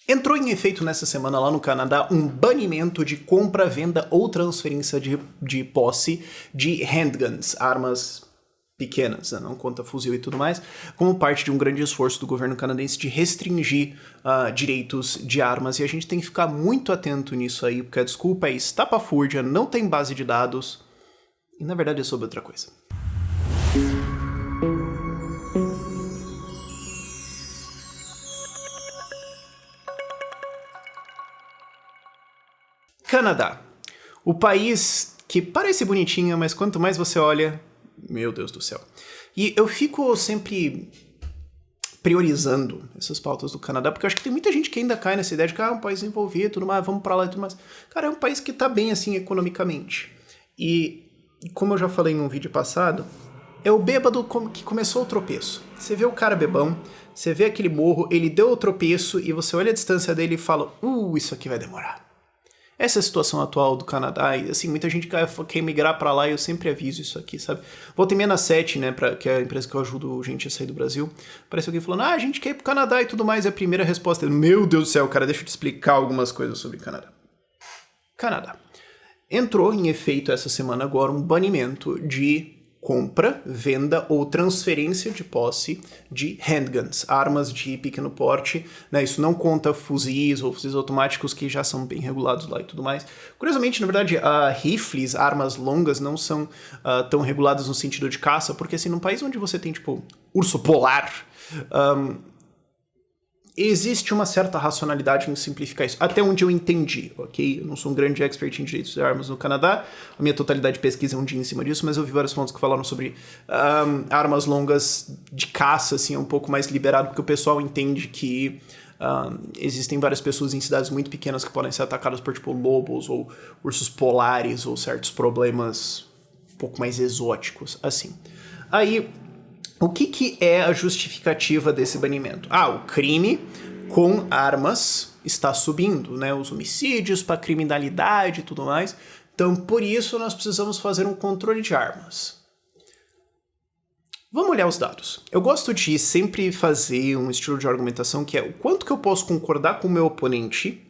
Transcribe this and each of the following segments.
Entrou em efeito nessa semana lá no Canadá um banimento de compra, venda ou transferência de posse de handguns, armas pequenas, né? Não conta fuzil e tudo mais, como parte de um grande esforço do governo canadense de restringir direitos de armas. E a gente tem que ficar muito atento nisso aí, porque a desculpa é estapafúrdia, não tem base de dados, e na verdade é sobre outra coisa. Canadá. O país que parece bonitinho, mas quanto mais você olha, meu Deus do céu. E eu fico sempre priorizando essas pautas do Canadá, porque eu acho que tem muita gente que ainda cai nessa ideia de que é um país envolvido, tudo mais, vamos pra lá e tudo mais. Cara, é um país que tá bem, assim, economicamente. E, como eu já falei num vídeo passado, é o bêbado que começou o tropeço. Você vê o cara bebão, você vê aquele morro, ele deu o tropeço e você olha a distância dele e fala, isso aqui vai demorar. Essa é a situação atual do Canadá, e assim, muita gente quer migrar pra lá e eu sempre aviso isso aqui, sabe? Voltei meia na 7, né, que é a empresa que eu ajudo gente a sair do Brasil, parece alguém falando, a gente quer ir pro Canadá e tudo mais, e a primeira resposta é, meu Deus do céu, cara, deixa eu te explicar algumas coisas sobre Canadá. Canadá. Entrou em efeito essa semana agora um banimento de compra, venda ou transferência de posse de handguns, armas de pequeno porte, né? Isso não conta fuzis ou fuzis automáticos que já são bem regulados lá e tudo mais. Curiosamente, na verdade, rifles, armas longas não são tão reguladas no sentido de caça, porque assim, num país onde você tem, tipo, urso polar, existe uma certa racionalidade em simplificar isso, até onde eu entendi, ok? Eu não sou um grande expert em direitos de armas no Canadá, a minha totalidade de pesquisa é um dia em cima disso, mas eu vi várias fontes que falaram sobre armas longas de caça, assim, um pouco mais liberado, porque o pessoal entende que existem várias pessoas em cidades muito pequenas que podem ser atacadas por, tipo, lobos ou ursos polares ou certos problemas um pouco mais exóticos, assim. Aí, o que é a justificativa desse banimento? O crime com armas está subindo, né? Os homicídios para criminalidade e tudo mais. Então, por isso, nós precisamos fazer um controle de armas. Vamos olhar os dados. Eu gosto de sempre fazer um estilo de argumentação que é o quanto que eu posso concordar com o meu oponente.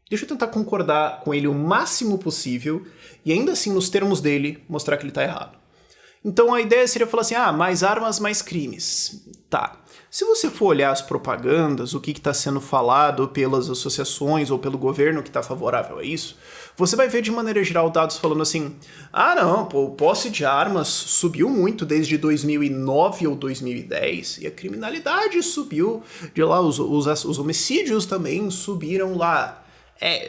Deixa eu tentar concordar com ele o máximo possível e ainda assim, nos termos dele, mostrar que ele está errado. Então a ideia seria falar assim, mais armas, mais crimes. Tá. Se você for olhar as propagandas, o que está sendo falado pelas associações ou pelo governo que está favorável a isso, você vai ver de maneira geral dados falando assim, não, pô, o posse de armas subiu muito desde 2009 ou 2010 e a criminalidade subiu de lá, os homicídios também subiram lá.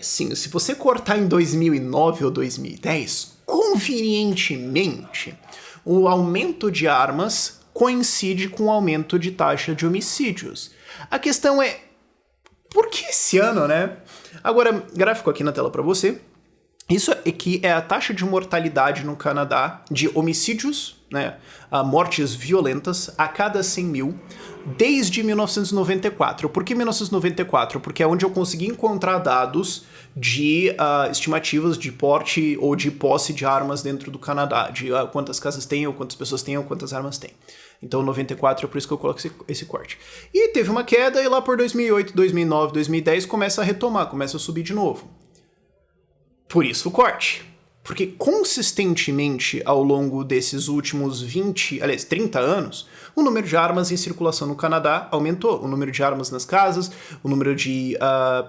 Sim, se você cortar em 2009 ou 2010, convenientemente, o aumento de armas coincide com o aumento de taxa de homicídios. A questão é, por que esse ano, né? Agora, gráfico aqui na tela para você. Isso aqui é a taxa de mortalidade no Canadá de homicídios, né, mortes violentas a cada 100 mil desde 1994. Por que 1994? Porque é onde eu consegui encontrar dados de estimativas de porte ou de posse de armas dentro do Canadá, de quantas casas tem, ou quantas pessoas têm, ou quantas armas tem. Então 94 é por isso que eu coloco esse corte. E teve uma queda e lá por 2008, 2009, 2010 começa a retomar, começa a subir de novo. Por isso o corte. Porque consistentemente ao longo desses últimos 30 anos, o número de armas em circulação no Canadá aumentou. O número de armas nas casas, o número de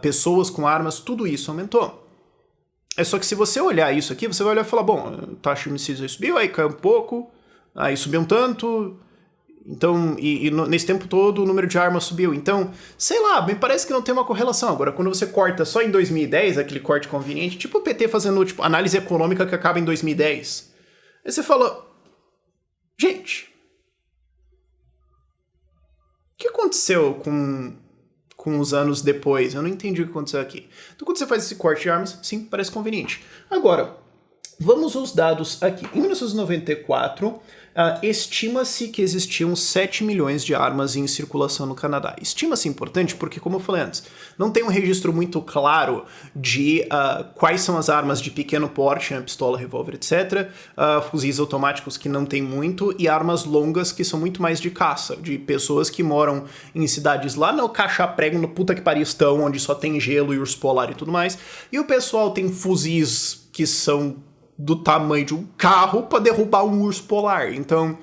pessoas com armas, tudo isso aumentou. É só que se você olhar isso aqui, você vai olhar e falar, bom, a taxa de homicídios aí subiu, aí caiu um pouco, aí subiu um tanto. Então, nesse tempo todo o número de armas subiu. Então, sei lá, me parece que não tem uma correlação. Agora, quando você corta só em 2010, aquele corte conveniente, tipo o PT fazendo análise econômica que acaba em 2010. Aí você fala, gente, o que aconteceu com os anos depois? Eu não entendi o que aconteceu aqui. Então, quando você faz esse corte de armas, sim, parece conveniente. Agora, Vamos aos dados aqui. Em 1994, estima-se que existiam 7 milhões de armas em circulação no Canadá. Estima-se importante porque, como eu falei antes, não tem um registro muito claro de quais são as armas de pequeno porte, né, pistola, revólver, etc., fuzis automáticos que não tem muito, e armas longas que são muito mais de caça, de pessoas que moram em cidades lá no Caixa-Prego, no puta que paristão, onde só tem gelo e urso polar e tudo mais, e o pessoal tem fuzis que são do tamanho de um carro para derrubar um urso polar. Então,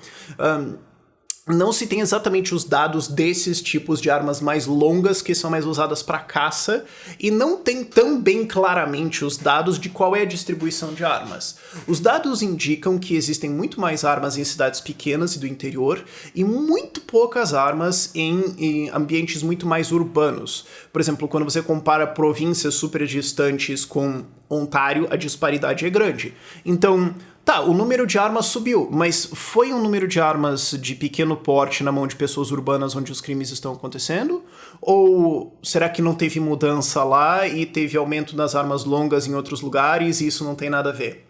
não se tem exatamente os dados desses tipos de armas mais longas que são mais usadas para caça, e não tem tão bem claramente os dados de qual é a distribuição de armas. Os dados indicam que existem muito mais armas em cidades pequenas e do interior, e muito poucas armas em ambientes muito mais urbanos. Por exemplo, quando você compara províncias super distantes com Ontário, a disparidade é grande. Então, tá, o número de armas subiu, mas foi um número de armas de pequeno porte na mão de pessoas urbanas onde os crimes estão acontecendo? Ou será que não teve mudança lá e teve aumento das armas longas em outros lugares e isso não tem nada a ver?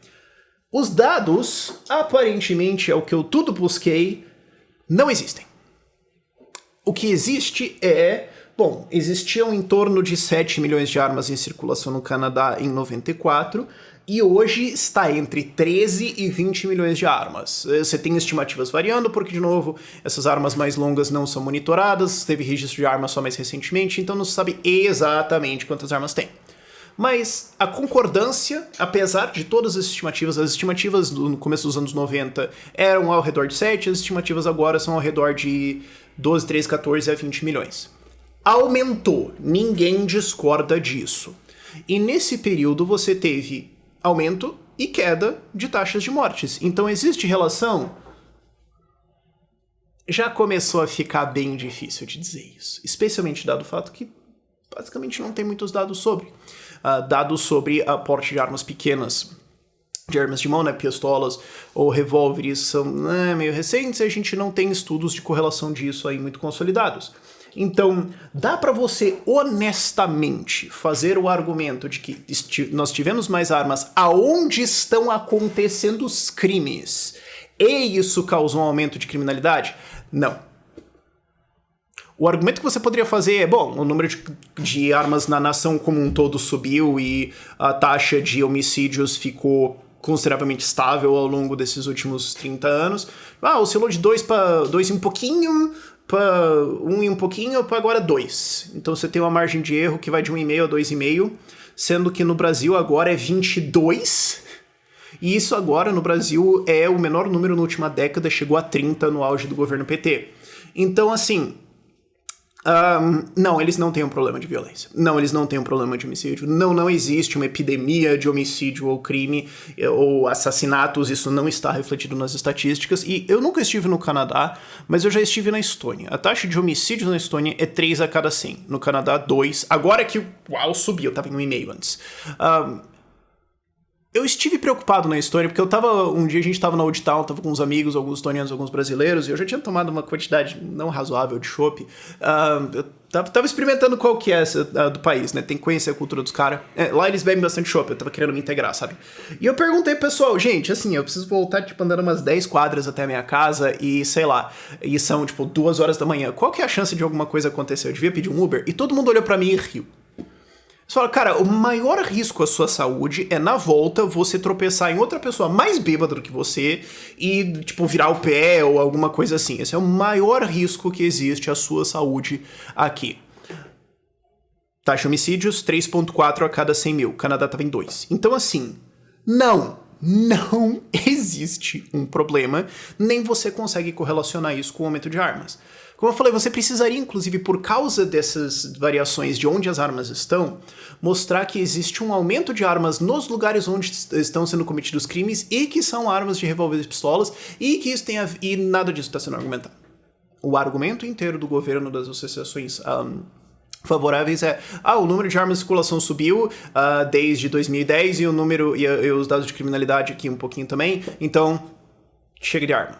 Os dados, aparentemente, é o que eu tudo busquei, não existem. O que existe é... Bom, existiam em torno de 7 milhões de armas em circulação no Canadá em 94, e hoje está entre 13 e 20 milhões de armas. Você tem estimativas variando, porque, de novo, essas armas mais longas não são monitoradas, teve registro de armas só mais recentemente, então não se sabe exatamente quantas armas tem. Mas a concordância, apesar de todas as estimativas no começo dos anos 90 eram ao redor de 7, as estimativas agora são ao redor de 12, 13, 14 a 20 milhões. Aumentou, ninguém discorda disso. E nesse período você teve aumento e queda de taxas de mortes. Então existe relação? Já começou a ficar bem difícil de dizer isso. Especialmente dado o fato que basicamente não tem muitos dados sobre. Dados sobre a porte de armas pequenas, de armas de mão, né, pistolas ou revólveres, são meio recentes e a gente não tem estudos de correlação disso aí muito consolidados. Então, dá para você honestamente fazer o argumento de que nós tivemos mais armas aonde estão acontecendo os crimes e isso causou um aumento de criminalidade? Não. O argumento que você poderia fazer é, bom, o número de armas na nação como um todo subiu e a taxa de homicídios ficou consideravelmente estável ao longo desses últimos 30 anos. Oscilou de 2 e um pouquinho, para 1 e um pouquinho, para agora 2. Então você tem uma margem de erro que vai de 1,5 a 2,5, sendo que no Brasil agora é 22, e isso agora no Brasil é o menor número na última década, chegou a 30 no auge do governo PT. Então, assim... não, eles não têm um problema de violência. Não, eles não têm um problema de homicídio. Não existe uma epidemia de homicídio ou crime ou assassinatos. Isso não está refletido nas estatísticas. E eu nunca estive no Canadá, mas eu já estive na Estônia. A taxa de homicídios na Estônia é 3 a cada 100. No Canadá, 2. Agora que subiu. Eu tava em 1,5 antes. Eu estive preocupado na Estônia, porque um dia a gente tava na Old Town, tava com uns amigos, alguns estonianos, alguns brasileiros, e eu já tinha tomado uma quantidade não razoável de chopp. Eu tava experimentando qual que é essa do país, né? Tem que conhecer a cultura dos caras. Lá eles bebem bastante chopp, eu tava querendo me integrar, sabe? E eu perguntei pro pessoal, gente, assim, eu preciso voltar, tipo, andando umas 10 quadras até a minha casa e, sei lá, e são, tipo, 2 horas da manhã. Qual que é a chance de alguma coisa acontecer? Eu devia pedir um Uber? E todo mundo olhou pra mim e riu. Você fala, cara, o maior risco à sua saúde é, na volta, você tropeçar em outra pessoa mais bêbada do que você e, tipo, virar o pé ou alguma coisa assim. Esse é o maior risco que existe à sua saúde aqui. Taxa de homicídios, 3,4 a cada 100 mil. O Canadá estava em 2. Então, assim, não existe um problema, nem você consegue correlacionar isso com o aumento de armas. Como eu falei, você precisaria, inclusive, por causa dessas variações de onde as armas estão, mostrar que existe um aumento de armas nos lugares onde estão sendo cometidos crimes e que são armas de revólveres e pistolas e que isso e nada disso está sendo argumentado. O argumento inteiro do governo das associações favoráveis é, o número de armas em circulação subiu desde 2010 e o número e os dados de criminalidade aqui um pouquinho também, então chega de arma.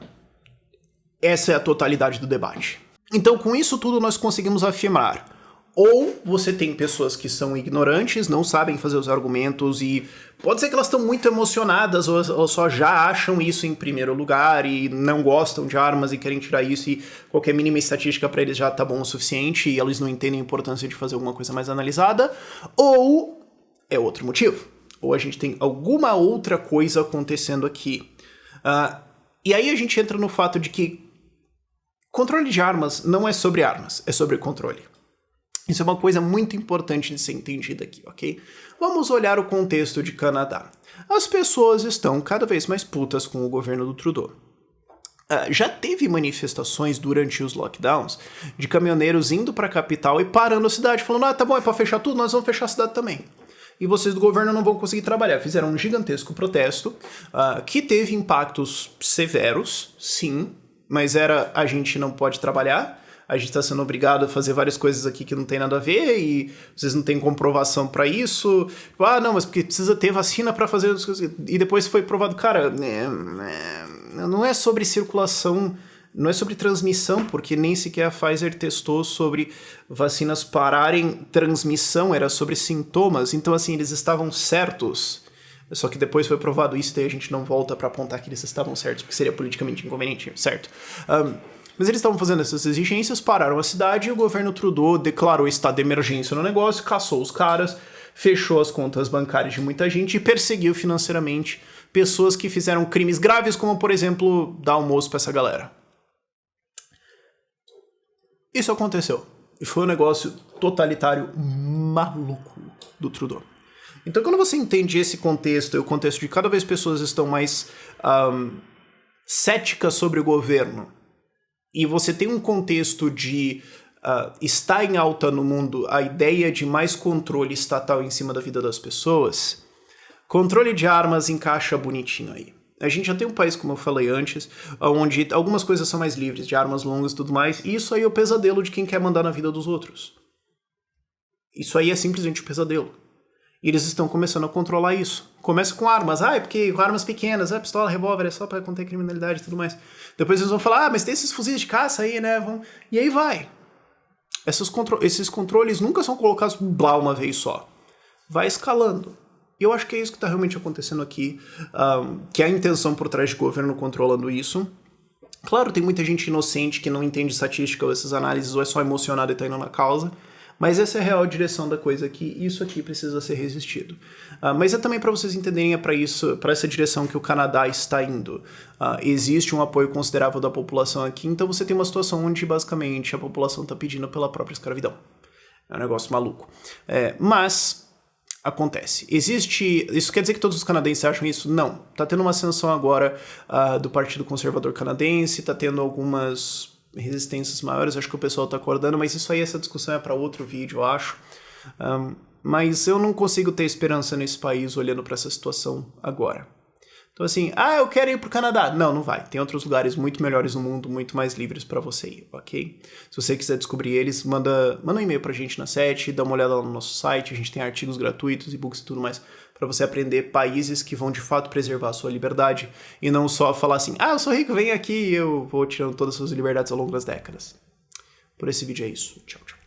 Essa é a totalidade do debate. Então, com isso tudo, nós conseguimos afirmar Ou você tem pessoas que são ignorantes, não sabem fazer os argumentos e pode ser que elas estão muito emocionadas ou elas só já acham isso em primeiro lugar e não gostam de armas e querem tirar isso e qualquer mínima estatística para eles já tá bom o suficiente e eles não entendem a importância de fazer alguma coisa mais analisada. Ou é outro motivo. Ou a gente tem alguma outra coisa acontecendo aqui. E aí a gente entra no fato de que controle de armas não é sobre armas, é sobre controle. Isso é uma coisa muito importante de ser entendida aqui, ok? Vamos olhar o contexto de Canadá. As pessoas estão cada vez mais putas com o governo do Trudeau. Já teve manifestações durante os lockdowns de caminhoneiros indo para a capital e parando a cidade, falando, tá bom, é para fechar tudo, nós vamos fechar a cidade também. E vocês do governo não vão conseguir trabalhar. Fizeram um gigantesco protesto que teve impactos severos, sim, mas era a gente não pode trabalhar, a gente está sendo obrigado a fazer várias coisas aqui que não tem nada a ver e vocês não têm comprovação para isso. Não, mas porque precisa ter vacina para fazer as coisas. E depois foi provado, cara, não é sobre circulação, não é sobre transmissão, porque nem sequer a Pfizer testou sobre vacinas pararem transmissão, era sobre sintomas. Então, assim, eles estavam certos. Só que depois foi provado isso, daí a gente não volta para apontar que eles estavam certos, porque seria politicamente inconveniente, certo? Mas eles estavam fazendo essas exigências, pararam a cidade e o governo Trudeau declarou estado de emergência no negócio, caçou os caras, fechou as contas bancárias de muita gente e perseguiu financeiramente pessoas que fizeram crimes graves, como, por exemplo, dar almoço pra essa galera. Isso aconteceu. E foi um negócio totalitário maluco do Trudeau. Então, quando você entende esse contexto, e o contexto de cada vez pessoas estão mais céticas sobre o governo, e você tem um contexto de estar em alta no mundo a ideia de mais controle estatal em cima da vida das pessoas, controle de armas encaixa bonitinho aí. A gente já tem um país, como eu falei antes, onde algumas coisas são mais livres, de armas longas e tudo mais, e isso aí é o pesadelo de quem quer mandar na vida dos outros. Isso aí é simplesmente um pesadelo. E eles estão começando a controlar isso. Começa com armas. É porque armas pequenas, pistola, revólver, é só para conter criminalidade e tudo mais. Depois eles vão falar, mas tem esses fuzis de caça aí, né? E aí vai. Esses controles nunca são colocados blá uma vez só. Vai escalando. E eu acho que é isso que está realmente acontecendo aqui. Que é a intenção por trás do governo controlando isso. Claro, tem muita gente inocente que não entende estatística ou essas análises, ou é só emocionado e tá indo na causa. Mas essa é a real direção da coisa aqui, e isso aqui precisa ser resistido. Mas é também para vocês entenderem, para essa direção que o Canadá está indo. Existe um apoio considerável da população aqui, então você tem uma situação onde basicamente a população está pedindo pela própria escravidão. É um negócio maluco. Mas acontece. Isso quer dizer que todos os canadenses acham isso? Não. Tá tendo uma ascensão agora do Partido Conservador Canadense, tá tendo algumas resistências maiores, acho que o pessoal tá acordando, mas isso aí, essa discussão é para outro vídeo, eu acho. Mas eu não consigo ter esperança nesse país olhando para essa situação agora. Então assim, eu quero ir pro Canadá. Não, não vai. Tem outros lugares muito melhores no mundo, muito mais livres para você ir, ok? Se você quiser descobrir eles, manda um e-mail pra gente na sete, dá uma olhada lá no nosso site, a gente tem artigos gratuitos, e-books e tudo mais, para você aprender países que vão de fato preservar a sua liberdade, e não só falar assim, eu sou rico, vem aqui e eu vou tirando todas as suas liberdades ao longo das décadas. Por esse vídeo é isso. Tchau, tchau.